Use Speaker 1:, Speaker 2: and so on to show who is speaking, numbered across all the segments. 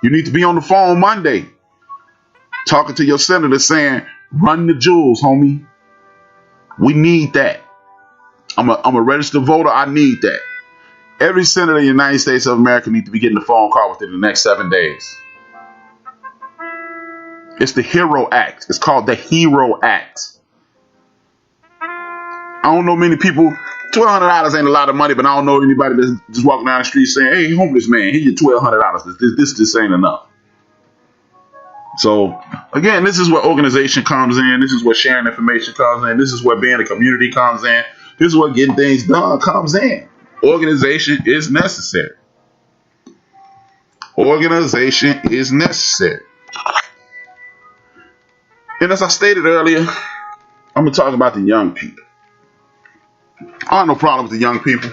Speaker 1: You need to be on the phone Monday talking to your senator saying, run the jewels, homie. We need that. I'm a registered voter. I need that. Every senator in the United States of America needs to be getting a phone call within the next 7 days. It's the HERO Act. It's called the HERO Act. I don't know many people. $1,200 ain't a lot of money, but I don't know anybody that's just walking down the street saying, hey, homeless man, here's your $1,200. This ain't enough. So, again, this is where organization comes in. This is where sharing information comes in. This is where being a community comes in. This is where getting things done comes in. Organization is necessary. Organization is necessary. And as I stated earlier, I'm going to talk about the young people. I have no problem with the young people.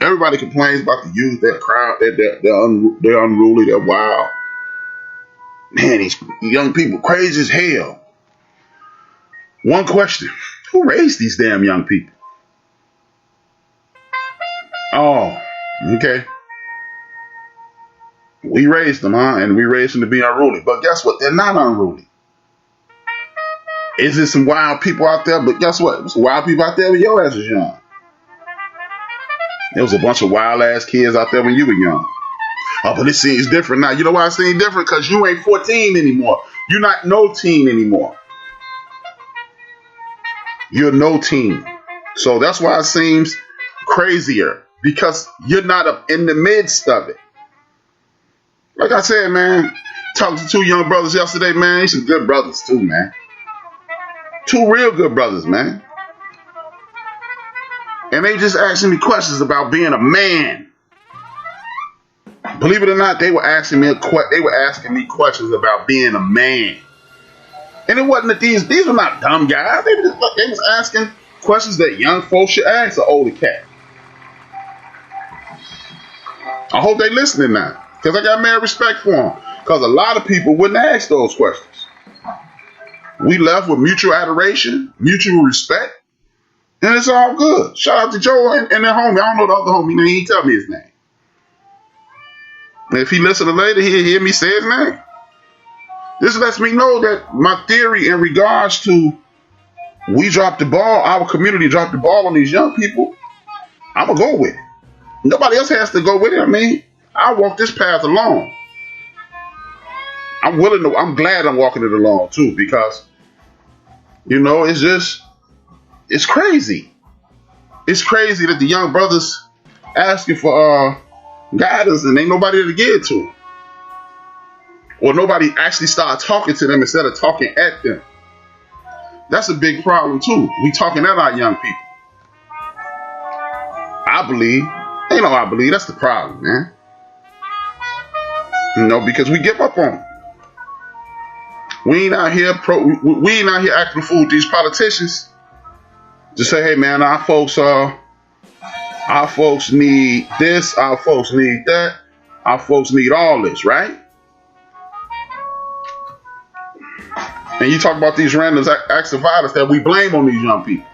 Speaker 1: Everybody complains about the youth, that crowd, they're unruly, they're wild. Man, these young people crazy as hell. One question: who raised these damn young people? Oh, okay. We raised them, huh? And we raised them to be unruly. But guess what? They're not unruly. Is there some wild people out there? But guess what? There's some wild people out there when your ass was young. There was a bunch of wild ass kids out there when you were young. Oh, but it seems different now. You know why it seems different? Because you ain't 14 anymore. You're not no teen anymore. You're no teen. So that's why it seems crazier. Because you're not in the midst of it. Like I said, man, talked to 2 young brothers yesterday, man. They're some good brothers too, man. 2 real good brothers, man. And they just asking me questions about being a man. Believe it or not, they were asking me questions about being a man. And it wasn't that these were not dumb guys. They was asking questions that young folks should ask an older cat. I hope they listening now, because I got mad respect for them. Because a lot of people wouldn't ask those questions. We left with mutual adoration, mutual respect, and it's all good. Shout out to Joe and their homie. I don't know the other homie name. He didn't tell me his name. If he listens later, he'll hear me say his name. This lets me know that my theory in regards to we dropped the ball, our community dropped the ball on these young people, I'm going to go with it. Nobody else has to go with it. I mean, I walk this path alone. I'm glad I'm walking it alone too, because, you know, it's crazy. It's crazy that the young brothers asking for guidance and ain't nobody to give it to. Or nobody actually start talking to them instead of talking at them. That's a big problem too. We talking at our young people. I believe that's the problem, man. You know, because we give up on them. We ain't out here acting a fool with these politicians. Just say, hey man, our folks need this, our folks need that, our folks need all this, right? And you talk about these random acts of violence that we blame on these young people.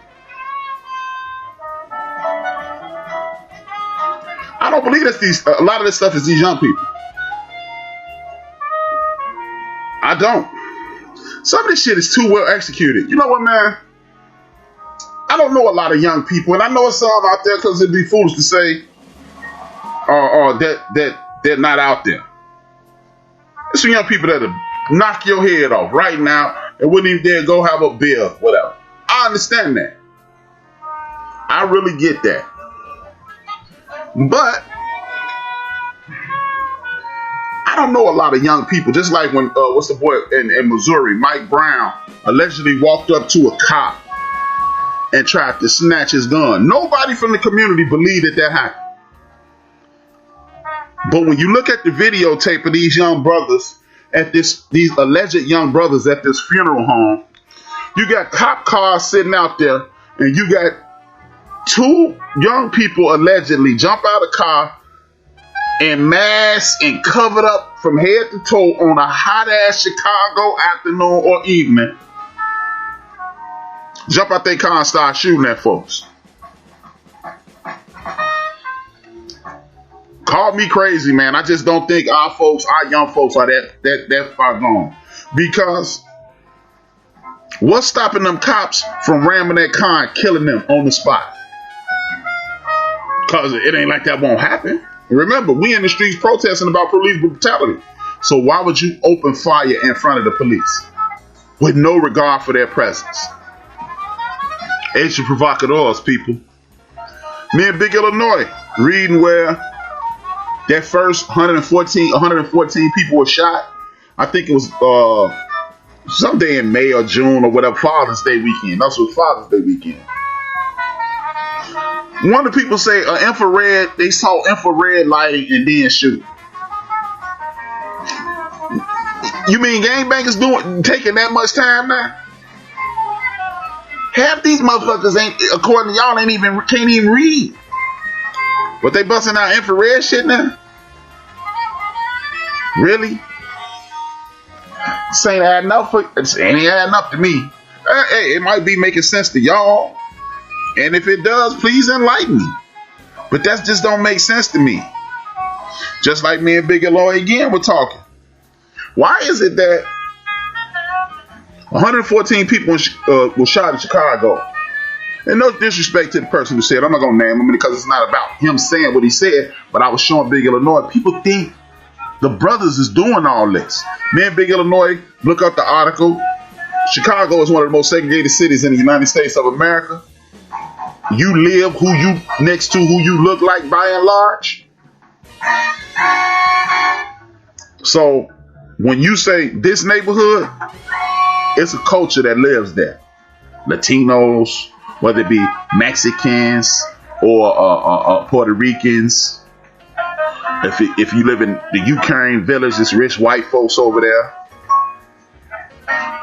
Speaker 1: I don't believe that a lot of this stuff is these young people. I don't. Some of this shit is too well executed. You know what, man? I don't know a lot of young people, and I know it's some out there because it'd be foolish to say that they're not out there. There's some young people that'll knock your head off right now and wouldn't even dare go have a beer, whatever. I understand that. I really get that. But I don't know a lot of young people. Just like when what's the boy in Missouri, Mike Brown, allegedly walked up to a cop and tried to snatch his gun. Nobody from the community believed that happened. But when you look at the videotape of these young brothers at these alleged young brothers at this funeral home, you got cop cars sitting out there, and you got 2 young people allegedly jump out of the car and masked and covered up from head to toe on a hot ass Chicago afternoon or evening. Jump out their car and start shooting at folks. Call me crazy, man. I just don't think our folks, our young folks, are that far gone. Because what's stopping them cops from ramming that car and killing them on the spot? Because it ain't like that won't happen. Remember, we in the streets protesting about police brutality. So why would you open fire in front of the police with no regard for their presence? Asian provocateurs, people. Me in Big Illinois, reading where that first 114 people were shot. I think it was someday in May or June or whatever, Father's Day weekend. That's what Father's Day weekend. One of the people say infrared, they saw infrared lighting and then shoot. You mean gangbangers taking that much time now? Half these motherfuckers ain't, according to y'all, can't even read. But they busting out infrared shit now? Really? This ain't adding up to me. Hey, it might be making sense to y'all. And if it does, please enlighten me. But that just don't make sense to me. Just like me and Big Illinois again, we're talking. Why is it that 114 people were shot in Chicago? And no disrespect to the person who said, I'm not going to name him because it's not about him saying what he said, but I was showing Big Illinois. People think the brothers is doing all this. Me and Big Illinois, look up the article. Chicago is one of the most segregated cities in the United States of America. You live next to who you look like by and large. So when you say this neighborhood, it's a culture that lives there. Latinos, whether it be Mexicans or Puerto Ricans. If you live in the Ukraine village, it's rich white folks over there.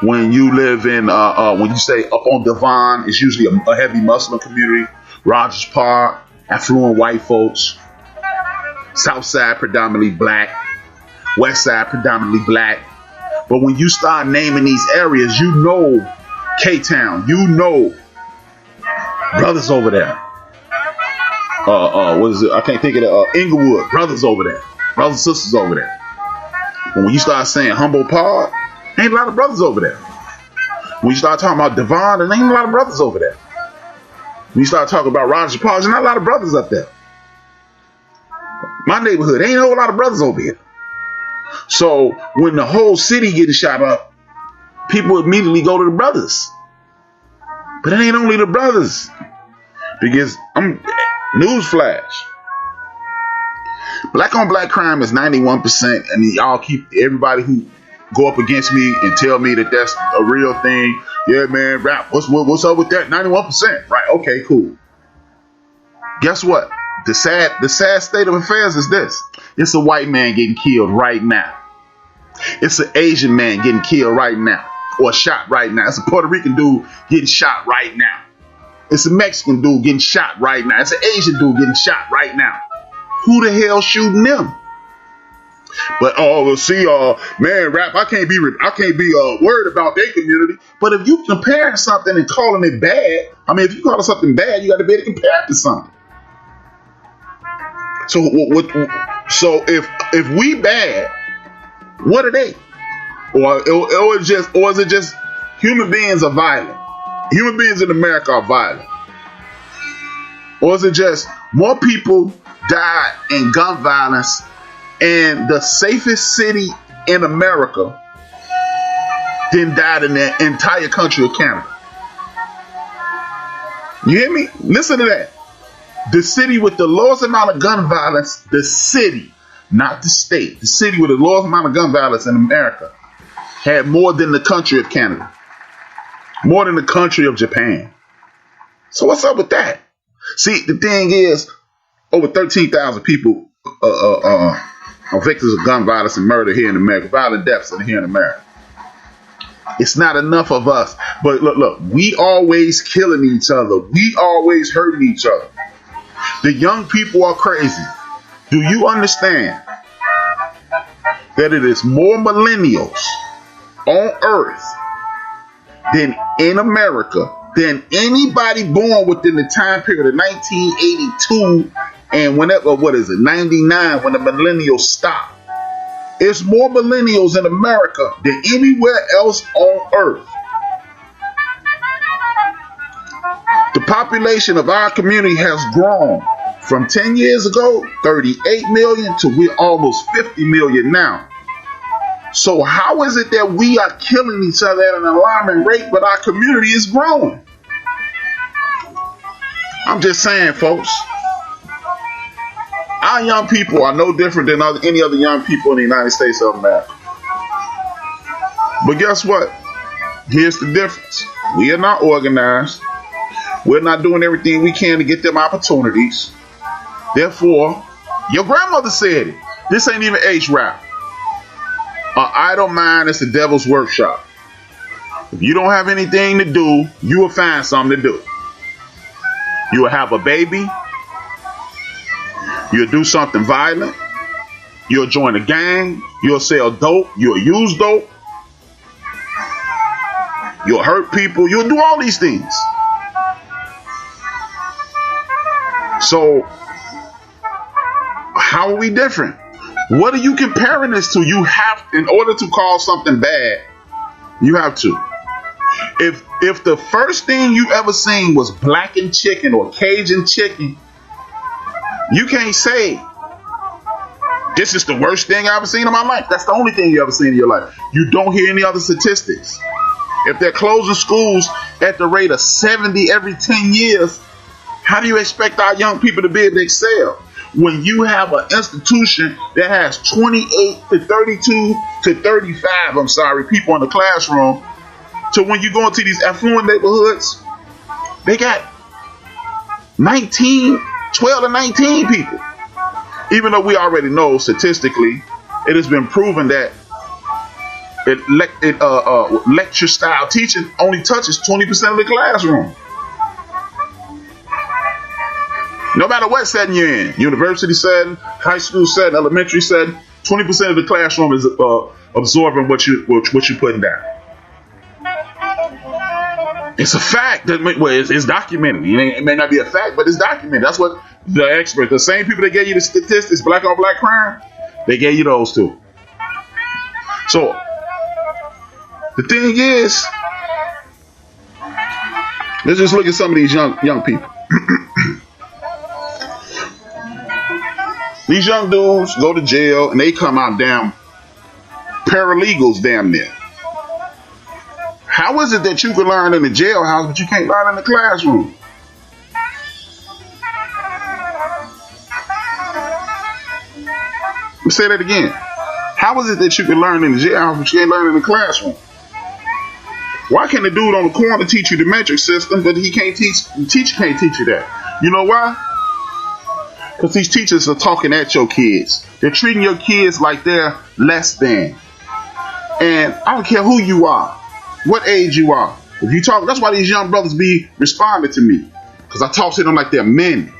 Speaker 1: When you live in, when you say up on Devon, it's usually a heavy Muslim community. Rogers Park, affluent white folks. South Side, predominantly black. West Side, predominantly black. But when you start naming these areas, you know K-Town, you know brothers over there. What is it? I can't think of it. Inglewood, brothers over there. Brothers and sisters over there. But when you start saying Humboldt Park, ain't a lot of brothers over there. When you start talking about Devon, there ain't a lot of brothers over there. When you start talking about Rogers Park, there's not a lot of brothers up there. My neighborhood, ain't a whole lot of brothers over here. So when the whole city getting shot up, people immediately go to the brothers. But it ain't only the brothers. Because newsflash. Black on black crime is 91%, and y'all keep everybody who go up against me and tell me that that's a real thing. Yeah, man, rap. What's up with that? 91%. Right? Okay, cool. Guess what? The sad state of affairs is this. It's a white man getting killed right now. It's an Asian man getting killed right now. Or shot right now. It's a Puerto Rican dude getting shot right now. It's a Mexican dude getting shot right now. It's an Asian dude getting shot right now. Who the hell shooting them? But man, rap, I can't be worried about their community. But if you comparing something and calling it bad, I mean, if you call something bad, you got to be able to compare it to something. So if we bad, what are they? Or is it just human beings are violent? Human beings in America are violent. Or is it just more people died in gun violence in the safest city in America than died in the entire country of Canada? You hear me? Listen to that. The city with the lowest amount of gun violence, the city, not the state, the city with the lowest amount of gun violence in America had more than the country of Canada. More than the country of Japan. So what's up with that? See, the thing is, over 13,000 people are victims of gun violence and murder here in America. Violent deaths here in America. It's not enough of us. But look, we always killing each other. We always hurting each other. The young people are crazy. Do you understand that it is more millennials on Earth than in America than anybody born within the time period of 1982 And whenever, what is it, 99, when the millennials stop, it's more millennials in America than anywhere else on earth. The population of our community has grown from 10 years ago, 38 million, to we're almost 50 million now. So how is it that we are killing each other at an alarming rate, but our community is growing? I'm just saying, folks. Our young people are no different than any other young people in the United States of America. But guess what? Here's the difference. We are not organized. We're not doing everything we can to get them opportunities. Therefore, your grandmother said it. This ain't even H-rap. An idle mind is the devil's workshop. If you don't have anything to do, you will find something to do. You will have a baby. You'll do something violent. You'll join a gang. You'll sell dope. You'll use dope. You'll hurt people. You'll do all these things. So, how are we different? What are you comparing this to? You have, in order to call something bad, you have to. If the first thing you ever seen was blackened chicken or Cajun chicken, you can't say, this is the worst thing I've ever seen in my life. That's the only thing you ever seen in your life. You don't hear any other statistics. If they're closing schools at the rate of 70 every 10 years, how do you expect our young people to be able to excel? When you have an institution that has 28 to 32 to 35, people in the classroom, so when you go into these affluent neighborhoods, they got 12 to 19 people. Even though we already know statistically, it has been proven that lecture style teaching only touches 20% of the classroom. No matter what setting you're in, university setting, high school setting, elementary setting, 20% of the classroom is absorbing what you're putting down. It's a fact. It's documented. It may not be a fact, but it's documented. That's what the experts, the same people that gave you the statistics, black on black crime, they gave you those too. So the thing is, let's just look at some of these young people. These young dudes go to jail and they come out damn paralegals damn near. How is it that you can learn in the jailhouse but you can't learn in the classroom? Let me say that again. How is it that you can learn in the jailhouse but you can't learn in the classroom? Why can the dude on the corner teach you the metric system but the teacher can't teach you that? You know why? Because these teachers are talking at your kids. They're treating your kids like they're less than. And I don't care who you are, what age you are. If you talk, that's why these young brothers be responding to me. Because I talk to them like they're men.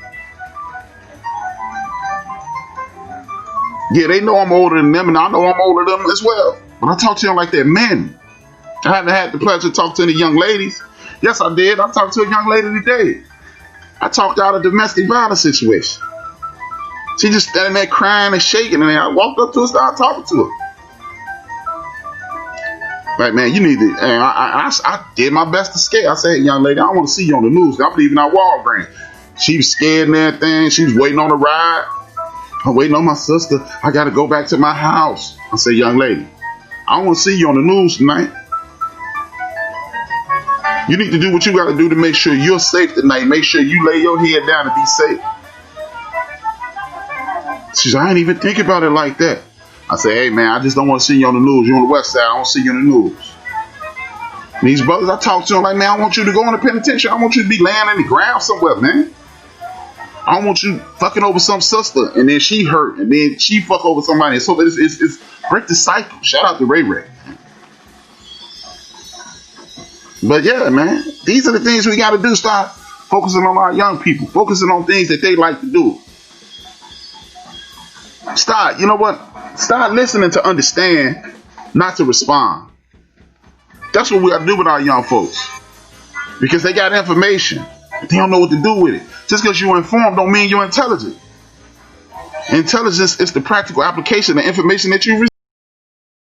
Speaker 1: Yeah, they know I'm older than them, and I know I'm older than them as well. But I talk to them like they're men. I haven't had the pleasure to talk to any young ladies. Yes, I did. I talked to a young lady today. I talked out a domestic violence situation. She just standing there crying and shaking, and I walked up to her and started talking to her. Like, man, you need to, and I did my best to scare. I said, hey, young lady, I don't want to see you on the news. I'm leaving out Walgreens. She was scared and everything. She was waiting on the ride. I'm waiting on my sister. I got to go back to my house. I said, young lady, I don't want to see you on the news tonight. You need to do what you got to do to make sure you're safe tonight. Make sure you lay your head down and be safe. She said, I ain't even think about it like that. I said, hey, man, I just don't want to see you on the news. You're on the west side. I don't see you on the news. And these brothers, I talk to them like, man, I want you to go in the penitentiary. I want you to be laying in the ground somewhere, man. I don't want you fucking over some sister, and then she hurt, and then she fuck over somebody. So it's break the cycle. Shout out to Ray Ray. But yeah, man, these are the things we got to do. Start focusing on our young people, focusing on things that they like to do. Start, you know what? Start listening to understand, not to respond. That's what we got to do with our young folks. Because they got information, but they don't know what to do with it. Just because you're informed don't mean you're intelligent. Intelligence is the practical application of information that you receive.